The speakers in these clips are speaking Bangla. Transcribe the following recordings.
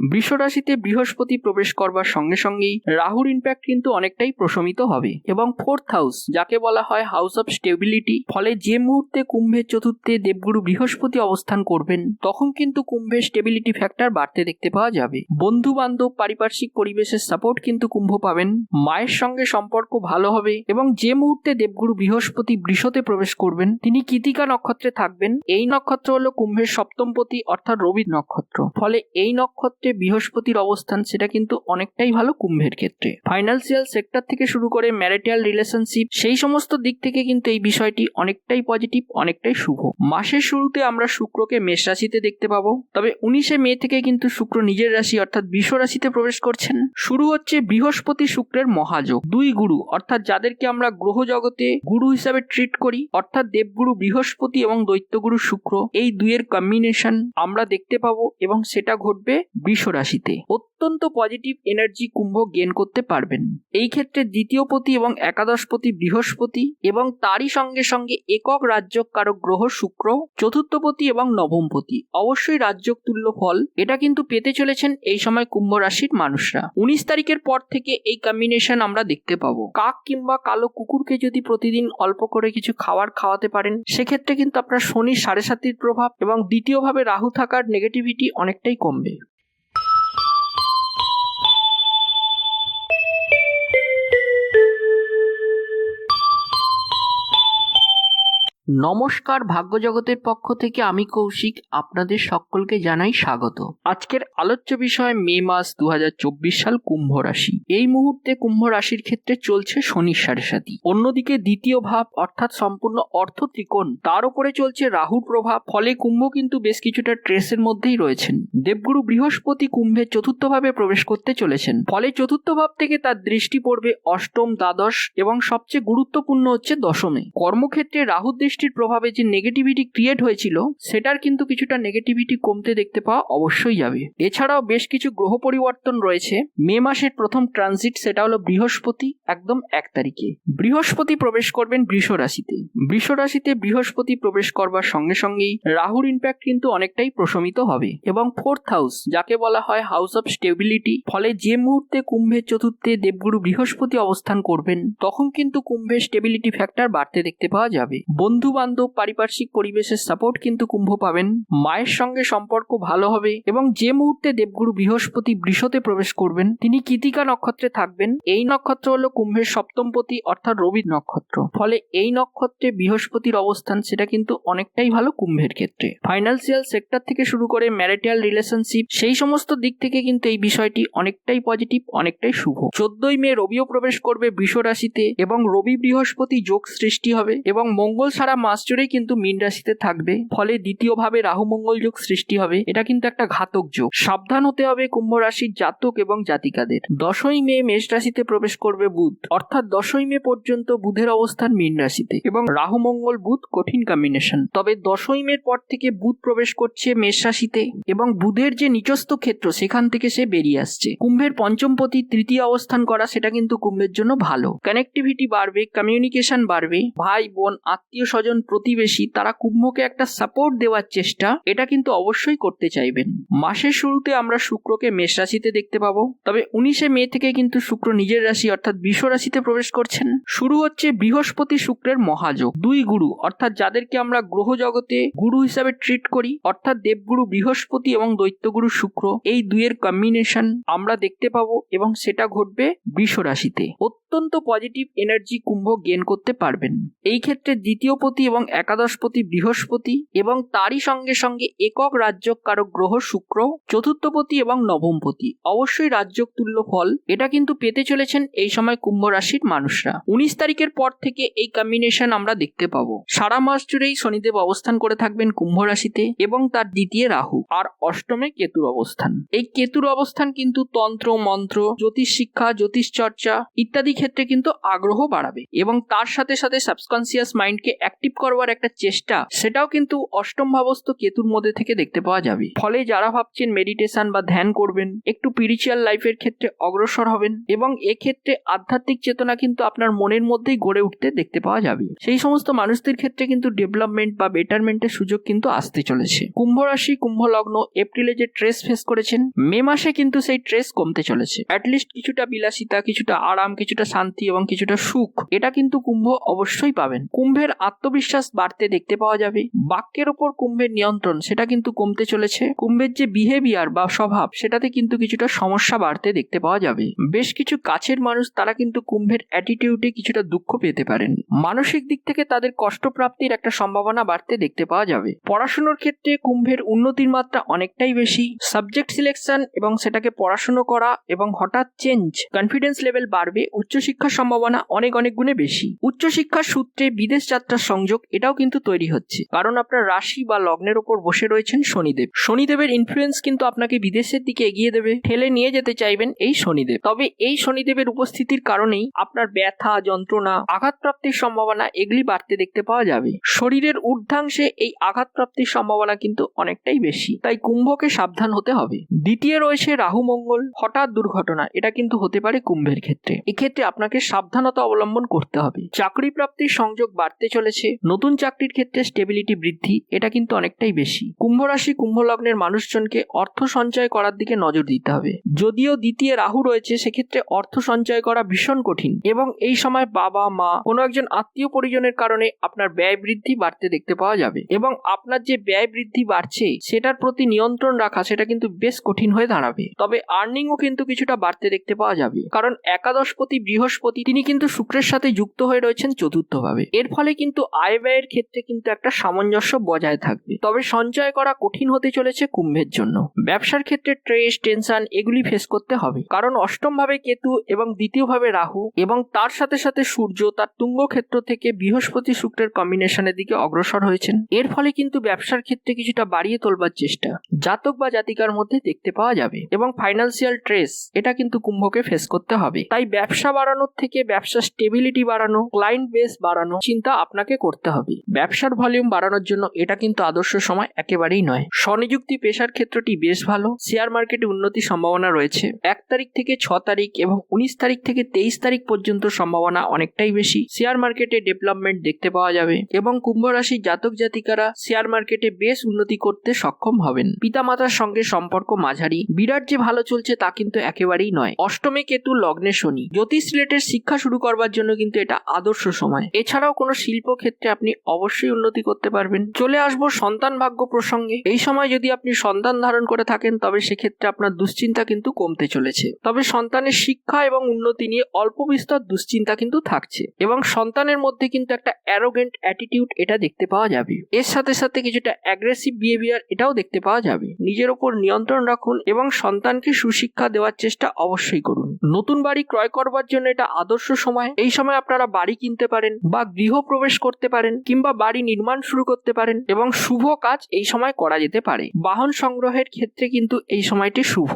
বৃষ রাশিতে বৃহস্পতি প্রবেশ করবার সঙ্গে সঙ্গেই রাহুর ইম্প্যাক্ট কিন্তু অনেকটাই প্রশমিত হবে এবং ফোর্থ হাউস যাকে বলা হয় হাউস অফ স্টেবিলিটি, ফলে যে মুহূর্তে কুম্ভের চতুর্থে দেবগুরু বৃহস্পতি অবস্থান করবেন তখন কিন্তু কুম্ভের স্টেবিলিটি ফ্যাক্টর বাড়তে দেখতে পাওয়া যাবে। বন্ধু বান্ধব পারিপার্শ্বিক পরিবেশের সাপোর্ট কিন্তু কুম্ভ পাবেন, মায়ের সঙ্গে সম্পর্ক ভালো হবে এবং যে মুহূর্তে দেবগুরু বৃহস্পতি বৃষতে প্রবেশ করবেন তিনি কৃতিকা নক্ষত্রে থাকবেন। এই নক্ষত্র হলো কুম্ভের সপ্তমপতি অর্থাৎ রবির নক্ষত্র, ফলে এই নক্ষত্রে বৃহস্পতির অবস্থান সেটা কিন্তু অনেকটাই ভালো কুম্ভের ক্ষেত্রে। ফাইন্যান্সিয়াল সেক্টর থেকে শুরু করে ম্যারিটাল রিলেশনশিপ সেই সমস্ত দিক থেকে কিন্তু এই বিষয়টি অনেকটাই পজিটিভ, অনেকটাই শুভ। মাসের শুরুতে আমরা শুক্রকে মেষ রাশিতে দেখতে পাবো, তবে 19শে মে থেকে কিন্তু শুক্র নিজের রাশি অর্থাৎ বৃষ রাশিতে প্রবেশ করছেন। শুরু হচ্ছে বৃহস্পতি শুক্রের মহাযোগ। দুই গুরু অর্থাৎ যাদেরকে আমরা গ্রহ জগতে গুরু হিসাবে ট্রিট করি অর্থাৎ দেবগুরু বৃহস্পতি এবং দৈত্যগুরু শুক্র, এই দুইয়ের কম্বিনেশন আমরা দেখতে পাবো এবং সেটা ঘটবে বৃষ রাশিতে। অত্যন্ত পজিটিভ এনার্জি কুম্ভ গেন করতে পারবেন। এই ক্ষেত্রে দ্বিতীয়পতি এবং একাদশপতি বৃহস্পতি এবং তারই সঙ্গে সঙ্গে একক রাজ্যক কারক গ্রহ শুক্র, চতুর্থপতি এবং নবমপতি, অবশ্যই রাজ্যক তুল্য ফল এটা কিন্তু পেতে চলেছেন এই সময় কুম্ভ রাশির মানুষরা। 19 তারিখের পর থেকে এই কম্বিনেশন আমরা দেখতে পাবো। কাক কিংবা কালো কুকুরকে যদি প্রতিদিন অল্প করে কিছু খাওয়াতে পারেন সেক্ষেত্রে কিন্তু আপনার শনি 7.5 প্রভাব এবং দ্বিতীয়ভাবে রাহু থাকার নেগেটিভিটি অনেকটাই কমবে। নমস্কার, ভাগ্য জগতের পক্ষ থেকে আমি কৌশিক আপনাদের সকলকে জানাই স্বাগত। আজকের আলোচ্য বিষয় মে মাস 2024 সাল কুম্ভ রাশি। এই মুহূর্তে কুম্ভ রাশির ক্ষেত্রে চলছে শনির 7.5। অন্যদিকে দ্বিতীয় ভাব অর্থাৎ সম্পূর্ণ অর্থ ত্রিকোণ তার উপরে চলছে রাহুর প্রভাব, ফলে কুম্ভ কিন্তু বেশ কিছুটা ট্রেসের মধ্যেই রয়েছেন। দেবগুরু বৃহস্পতি কুম্ভের চতুর্থ ভাবে প্রবেশ করতে চলেছেন, ফলে চতুর্থ ভাব থেকে তার দৃষ্টি পড়বে অষ্টম, দ্বাদশ এবং সবচেয়ে গুরুত্বপূর্ণ হচ্ছে দশমে। কর্মক্ষেত্রে রাহুর দৃষ্টির প্রভাবে যে নেগেটিভিটি ক্রিয়েট হয়েছিল সেটার কিন্তু কিছুটা নেগেটিভিটি কমতে দেখতে পাওয়া অবশ্যই যাবে। এছাড়াও বেশ কিছু গ্রহ পরিবর্তন রয়েছে। মে মাসের প্রথম ট্রানজিট সেটা হলো বৃহস্পতি একদম 1 তারিখে। বৃহস্পতি প্রবেশ করবেন বৃষ রাশিতে। বৃষ রাশিতে বৃহস্পতি প্রবেশ করবার সঙ্গে সঙ্গেই রাহুর ইম্প্যাক্ট কিন্তু অনেকটাই প্রশমিত হবে এবং ফোর্থ হাউস যাকে বলা হয় হাউস অফ স্টেবিলিটি, ফলে যে মুহূর্তে কুম্ভের চতুর্থে দেবগুরু বৃহস্পতি অবস্থান করবেন তখন কিন্তু কুম্ভের স্টেবিলিটি ফ্যাক্টর বাড়তে দেখতে পাওয়া যাবে। বন্ধু বান্ধব পারিপার্শ্বিক পরিবেশের সাপোর্ট কিন্তু কুম্ভ পাবেন, মায়ের সঙ্গে সম্পর্ক ভালো হবে এবং যে মুহূর্তে দেবগুরু বৃহস্পতি বৃষতে প্রবেশ করবেন তিনি কৃতিকা নক্ষত্রে থাকবেন। এই নক্ষত্র হলো কুম্ভের সপ্তমপতি অর্থাৎ রবির নক্ষত্র, ফলে এই নক্ষত্রে বৃহস্পতির অবস্থান সেটা কিন্তু অনেকটাই ভালো কুম্ভের ক্ষেত্রে। ফাইন্যান্সিয়াল সেক্টর থেকে শুরু করে ম্যারিটাল রিলেশনশিপ সেই সমস্ত দিক থেকে কিন্তু এই বিষয়টি অনেকটাই পজিটিভ, অনেকটাই শুভ। 14ই মে রবিও প্রবেশ করবে বৃষ রাশিতে এবং রবি বৃহস্পতি যোগ সৃষ্টি হবে এবং মঙ্গল সারা মাস জুড়েই কিন্তু মীন রাশিতে থাকবে, ফলে দ্বিতীয়ভাবে রাহু মঙ্গল যোগ সৃষ্টি হবে। এটা কিন্তু একটা ঘাতক যোগ, সাবধান হতে হবে কুম্ভ রাশির জাতক এবং জাতিকাদের। 10ই মে মেষ রাশিতে প্রবেশ করবে বুধ, অর্থাৎ 10ই মে পর্যন্ত বুধের অবস্থান মীন রাশিতে এবং রাহু মঙ্গল বুধ কঠিন কম্বিনেশন। তবে 10ই মের পর থেকে বুধ প্রবেশ করছে মেষ রাশিতে এবং বুধের যে নিচস্থ ক্ষেত্র সেখান থেকে সে বেরিয়ে আসছে। কুম্ভের পঞ্চমপতি তৃতীয় অবস্থান করা সেটা কিন্তু কুম্ভের জন্য ভালো। কানেক্টিভিটি বাড়বে, কমিউনিকেশন বাড়বে, ভাই বোন আত্মীয় স্বজন প্রতিবেশী তারা কুম্ভকে একটা সাপোর্ট দেওয়ার চেষ্টা এটা কিন্তু অবশ্যই করতে চাইবেন। মাসের শুরুতে আমরা শুক্রকে মেষ রাশিতে দেখতে পাবো, তবে 19শে মে থেকে কিন্তু শুক্র নিজের রাশি অর্থাৎ বৃষ রাশিতে প্রবেশ করছেন। শুরু হচ্ছে বৃহস্পতি শুক্রের মহাযোগ। দুই গুরু অর্থাৎ যাদেরকে আমরা গ্রহ জগতে গুরু হিসাবে ট্রিট করি অর্থাৎ দেবগুরু বৃহস্পতি এবং দৈত্যগুরু শুক্র, এই দুইয়ের কম্বিনেশন আমরা দেখতে পাবো এবং সেটা ঘটবে বৃষ রাশিতে। অত্যন্ত পজিটিভ এনার্জি কুম্ভ গেন করতে পারবেন। এই ক্ষেত্রে দ্বিতীয়পতি এবং একাদশপতি বৃহস্পতি এবং তারই সঙ্গে সঙ্গে একক রাজ্যক কারক গ্রহ শুক্র, চতুর্থপতি এবং নবমপতি, অবশ্যই রাজ্যক তুল্য ফল এটা কিন্তু পেতে চলেছেন এই সময় কুম্ভ রাশির মানুষরা। 19 তারিখের পর থেকে এই কম্বিনেশন আমরা দেখতে পাবো। সারা মাস জুড়েই শনিদেব অবস্থান করে থাকবেন কুম্ভ রাশিতে এবং তার দ্বিতীয় রাহু আর অষ্টমে কেতুর অবস্থান। এই কেতুর অবস্থান কিন্তু তন্ত্র মন্ত্র, জ্যোতিষ শিক্ষা, জ্যোতিষ চর্চা ইত্যাদি ক্ষেত্রে কিন্তু আগ্রহ বাড়াবে এবং তার সাথে সাথে সাবকনসিয়াস মাইন্ডকে অ্যাক্টিভ করবার একটা চেষ্টা সেটাও কিন্তু অষ্টম ভাবস্থ কেতুর মধ্যে থেকে দেখতে পাওয়া যাবে। ফলে যারা ভাবছেন মেডিটেশন বা ধ্যান করবেন, একটু স্পিরিচুয়াল লাইফের ক্ষেত্রে অগ্রসর হবেন এবং এক্ষেত্রে আধ্যাত্মিক চেতনা কিন্তু আপনার মনের মধ্যেই গড়ে উঠতে দেখতে পাওয়া যাবে। সেই সমস্ত মানুষদের ক্ষেত্রে কিন্তু ডেভেলপমেন্ট বা বেটারমেন্টের সুযোগ কিন্তু আসতে চলেছে। কুম্ভ রাশি, কুম্ভ লগ্ন এপ্রিলে যে ট্রেস ফেস করেছেন, মে মাসে কিন্তু সেই ট্রেস কমতে চলেছে। অ্যাটলিস্ট কিছুটা বিলাসিতা, কিছুটা আরাম, কিছুটা শান্তি এবং কিছুটা সুখ এটা কিন্তু কুম্ভ অবশ্যই পাবেন। কুম্ভের আত্মবিশ্বাস বাড়তে দেখতে পাওয়া যাবে। বাক্যের ওপর কুম্ভের নিয়ন্ত্রণ সেটা কিন্তু কমতে চলেছে। কুম্ভের যে বিহেভিয়ার বা স্বভাব সেটাতে কিন্তু কিছুটা সমস্যা বাড়তে দেখতে পাওয়া যাবে। বেশ কিছু কাছের মানুষ তারা কিন্তু কুম্ভের অ্যাটিটিউডে কিছুটা দুঃখ পেতে পারেন। মানসিক দিক থেকে তাদের কষ্টপ্রাপ্তির একটা সম্ভাবনা বাড়তে দেখতে পাওয়া যাবে। পড়াশোনার ক্ষেত্রে কুম্ভের উন্নতির মাত্রা অনেকটাই বেশি। সাবজেক্ট সিলেকশন এবং সেটাকে পড়াশোনা করা এবং হঠাৎ চেঞ্জ, কনফিডেন্স লেভেল বাড়বে। উচ্চশিক্ষার সম্ভাবনা অনেক গুণে বেশি। উচ্চশিক্ষার সূত্রে বিদেশ যাত্রার সংযোগ এটাও কিন্তু তৈরি হচ্ছে, কারণ আপনার রাশি বা লগ্নের উপর বসে রয়েছেন শনিদেব। শনিদেবের ইনফ্লুয়েন্স কিন্তু আপনাকে বিদেশের দিকে এগিয়ে দেবে, ঠেলে নিয়ে যেতে চাইবেন এই শনিদেব। তবে এই শনিদেবের উপস্থিতির কারণেই আপনার ব্যথা, যন্ত্রণা, আঘাতপ্রাপ্তির সম্ভাবনা এগুলি বাড়তে দেখতে পাওয়া যাবে। শরীরের ঊর্ধ্বাংশে এই আঘাতপ্রাপ্তির সম্ভাবনা কিন্তু অনেকটাই বেশি, তাই কুম্ভকে সাবধান হতে হবে। দ্বিতীয় রয়েছে রাহু মঙ্গল। হঠাৎ দুর্ঘটনা এটা কিন্তু হতে পারে কুম্ভের ক্ষেত্রে। এক্ষেত্রে আপনাকে সাবধানতা অবলম্বন করতে হবে। চাকরি প্রাপ্তির সংযোগ বাড়তে চলেছে। নতুন চাকরির ক্ষেত্রে স্টেবিলিটি বৃদ্ধি এটা কিন্তু অনেকটাই বেশি। কুম্ভ রাশি, কুম্ভ লগ্নের মানুষজনকে অর্থ সঞ্চয় করার দিকে নজর দিতে হবে। যদিও দ্বিতীয় রাহু রয়েছে, সেক্ষেত্রে অর্থ সঞ্চয় করা ভীষণ কঠিন এবং এই সময় বাবা, মা, কোনো একজন আত্মীয় পরিজনের কারণে আপনার ব্যয় বৃদ্ধি বাড়তে দেখতে পাওয়া যাবে এবং আপনার যে ব্যয় বৃদ্ধি বাড়ছে সেটার প্রতি নিয়ন্ত্রণ রাখা সেটা কিন্তু বেশ কঠিন হয়ে দাঁড়াবে। তবে আর্নিংও কিন্তু কিছুটা বাড়তে দেখতে পাওয়া যাবে, কারণ একাদশপতি বৃহস্পতি তিনি কিন্তু শুক্রের সাথে যুক্ত হয়ে রয়েছেন চতুর্থভাবে। এর ফলে কিন্তু আয় ব্যয়ের ক্ষেত্রে কিন্তু একটা সামঞ্জস্য বজায় থাকবে। তবে সঞ্চয় করা কঠিন হতে চলেছে কুম্ভের জন্য। ব্যবসার ক্ষেত্রে স্ট্রেস, টেনশন এগুলি ফেস করতে হবে, কারণ অষ্টম ভাবে কেতু এবং দ্বিতীয় ভাবে রাহু এবং তার সাথে সাথে সূর্য তার তুঙ্গ ক্ষেত্র থেকে বৃহস্পতি শুক্রের কম্বিনেশনের দিকে অগ্রসর হয়েছেন। এর ফলে কিন্তু ব্যবসার ক্ষেত্রে কিছুটা বাড়িয়ে তোলবার চেষ্টা জাতক বা জাতিকার মধ্যে দেখতে পাওয়া যাবে এবং ফাইন্যান্সিয়াল স্ট্রেস এটা কিন্তু কুম্ভকে ফেস করতে হবে। তাই ব্যবসা বাড়ানোর থেকে ব্যবসা স্টেবিলিটি বাড়ানো, ক্লায়েন্ট বেস বাড়ানো চিন্তা আপনাকে করতে হবে। ব্যবসার ভলিউম বাড়ানোর জন্য এটা কিন্তু আদর্শ সময় একেবারেই নয়। স্বনিযুক্তি পেশার ক্ষেত্রটি বেশ ভালো। শেয়ার মার্কেটে উন্নতির সম্ভাবনা রয়েছে। 1 তারিখ থেকে 6 তারিখ এবং 19 তারিখ থেকে 23 তারিখ পর্যন্ত সম্ভাবনা অনেকটাই বেশি। শেয়ার মার্কেটে ডেভেলপমেন্ট দেখতে পাওয়া যাবে এবং কুম্ভ রাশির জাতক জাতিকারা শেয়ার মার্কেটে বেশ উন্নতি করতে সক্ষম হবেন। পিতামাতার সঙ্গে সম্পর্ক মাঝারি। বিরাট যে ভালো চলছে তা কিন্তু একেবারেই নয়। অষ্টমে কেতু, লগ্নে শনি। জ্যোতিষ রিলেটেড শিক্ষা শুরু করবার জন্য কিন্তু এটা আদর্শ সময়। এছাড়াও কোনো শিল্প ক্ষেত্রে আপনি অবশ্যই উন্নতি করতে পারবেন। চলে আসবো সন্তান ভাগ্য প্রসঙ্গে। এই সময় যদি আপনি সন্তান ধারণ করে থাকেন তবে সেক্ষেত্রে আপনার দুশ্চিন্তা কিন্তু কমতে চলেছে। তবে সন্তানের শিক্ষা এবং উন্নতি নিয়ে অল্প বিস্তর দুশ্চিন্তা কিন্তু থাকছে এবং সন্তানের মধ্যে কিন্তু একটা অ্যারোগেন্ট অ্যাটিটিউড এটা দেখতে পাওয়া যাবে। এর সাথে সাথে কিছুটা অ্যাগ্রেসিভ বিহেভিয়ার এটাও দেখতে পাওয়া যাবে। নিজের ওপর নিয়ন্ত্রণ রাখুন এবং সন্তানকে সুশিক্ষা দেওয়ার চেষ্টা অবশ্যই করুন। নতুন বাড়ি ক্রয় করবার জন্য এটা আদর্শ সময়। এই সময় আপনারা বাড়ি কিনতে পারেন বা গৃহ প্রবেশ করতে পারেন কিংবা বাড়ি নির্মাণ শুরু করতে পারেন এবং শুভ কাজ এই সময় করা যেতে পারে। বাহন সংগ্রহের ক্ষেত্রে কিন্তু এই সময়টি শুভ।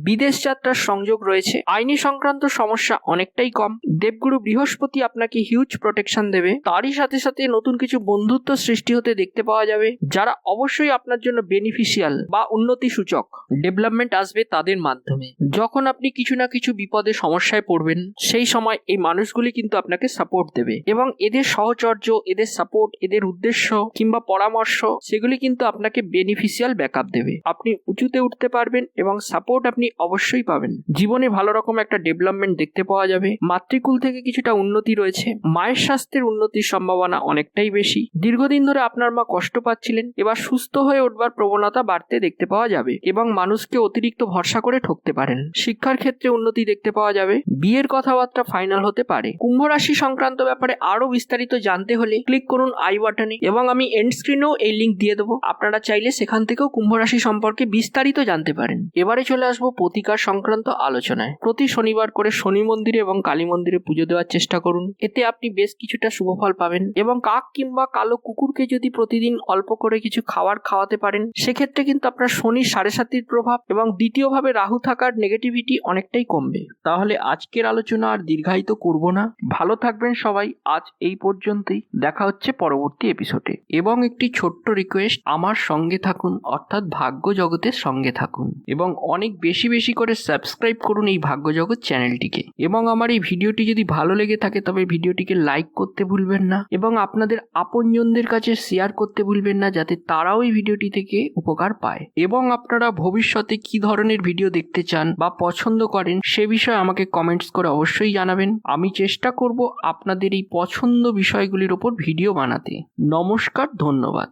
বিদেশ যাত্রার সংযোগ রয়েছে। আইনি সংক্রান্ত সমস্যা অনেকটাই কম। দেবগুরু বৃহস্পতি আপনাকে হিউজ প্রোটেকশন দেবে। তারই সাথে সাথে নতুন কিছু বন্ধুত্ব সৃষ্টি হতে দেখতে পাওয়া যাবে, যারা অবশ্যই আপনার জন্য বেনিফিশিয়াল বা উন্নতি সূচক। ডেভেলপমেন্ট আসবে তাদের মাধ্যমে। যখন আপনি কিছু না কিছু বিপদে সমস্যায় পড়বেন সেই সময় এই মানুষগুলি কিন্তু আপনাকে সাপোর্ট দেবে এবং এদের সহচর্য, এদের সাপোর্ট, এদের উদ্দেশ্য কিংবা পরামর্শ সেগুলি কিন্তু আপনাকে বেনিফিশিয়াল ব্যাকআপ দেবে। আপনি উঁচুতে উঠতে পারবেন এবং সাপোর্ট আপনি অবশ্যই পাবেন। জীবনে ভালো রকম একটা ডেভেলপমেন্ট দেখতে পাওয়া যাবে। মাতৃকুল থেকে কিছুটা উন্নতি রয়েছে। মায়ের স্বাস্থ্যের উন্নতির সম্ভাবনা অনেকটাই বেশি। দীর্ঘদিন ধরে আপনার মা কষ্ট পাচ্ছিলেন, এবার সুস্থ হয়ে উঠবার প্রবণতা বাড়তে দেখতে পাওয়া যাবে এবং মানুষকে অতিরিক্ত ভরসা করে ঠকতে পারেন। শিক্ষার ক্ষেত্রে উন্নতি দেখতে পাওয়া যাবে। বিয়ের কথাবার্তা ফাইনাল হতে পারে। কুম্ভ রাশি সংক্রান্ত ব্যাপারে আরো বিস্তারিত জানতে হলে ক্লিক করুন আই বাটনে এবং আমি এন্ড স্ক্রিনেও এই লিঙ্ক দিয়ে দেবো। আপনারা চাইলে সেখান থেকেও কুম্ভ রাশি সম্পর্কে বিস্তারিত জানতে পারেন। এবারে চলে আসবো আসবো প্রতিকার সংক্রান্ত আলোচনায়। প্রতি শনিবার করে শনি মন্দিরে এবং কালী মন্দিরে পুজো দেওয়ার চেষ্টা করুন, এতে আপনি বেশ কিছুটা শুভফল পাবেন। এবং কাক কিংবা কালো কুকুরকে যদি প্রতিদিন অল্প করে কিছু খাওয়াতে পারেন, সেক্ষেত্রে কিন্তু আপনার শনির 7.5 প্রভাব এবং দ্বিতীয়ভাবে রাহু থাকার নেগেটিভিটি অনেকটাই কমবে। তাহলে আজকের আলোচনা আর দীর্ঘায়িত করব না, ভালো থাকবেন সবাই। আজ এই পর্যন্তই, দেখা হচ্ছে পরবর্তী এপিসোডে। এবং একটি ছোট্ট রিকোয়েস্ট, আমার সঙ্গে থাকুন, অর্থাৎ ভাগ্য জগতের সঙ্গে থাকুন এবং অনেক বেশি বেশি করে সাবস্ক্রাইব করুন এই ভাগ্য জগৎ চ্যানেলটিকে। এবং আমার এই ভিডিওটি যদি ভালো লেগে থাকে তবে ভিডিওটিকে লাইক করতে ভুলবেন না এবং আপনাদের আপনজনদের কাছে শেয়ার করতে ভুলবেন না, যাতে তারাও এই ভিডিওটি থেকে উপকার পায়। এবং আপনারা ভবিষ্যতে কি ধরনের ভিডিও দেখতে চান বা পছন্দ করেন সে বিষয়ে আমাকে কমেন্টস করে অবশ্যই জানাবেন। আমি চেষ্টা করব আপনাদের এই পছন্দ বিষয়গুলির ওপর ভিডিও বানাতে। নমস্কার, ধন্যবাদ।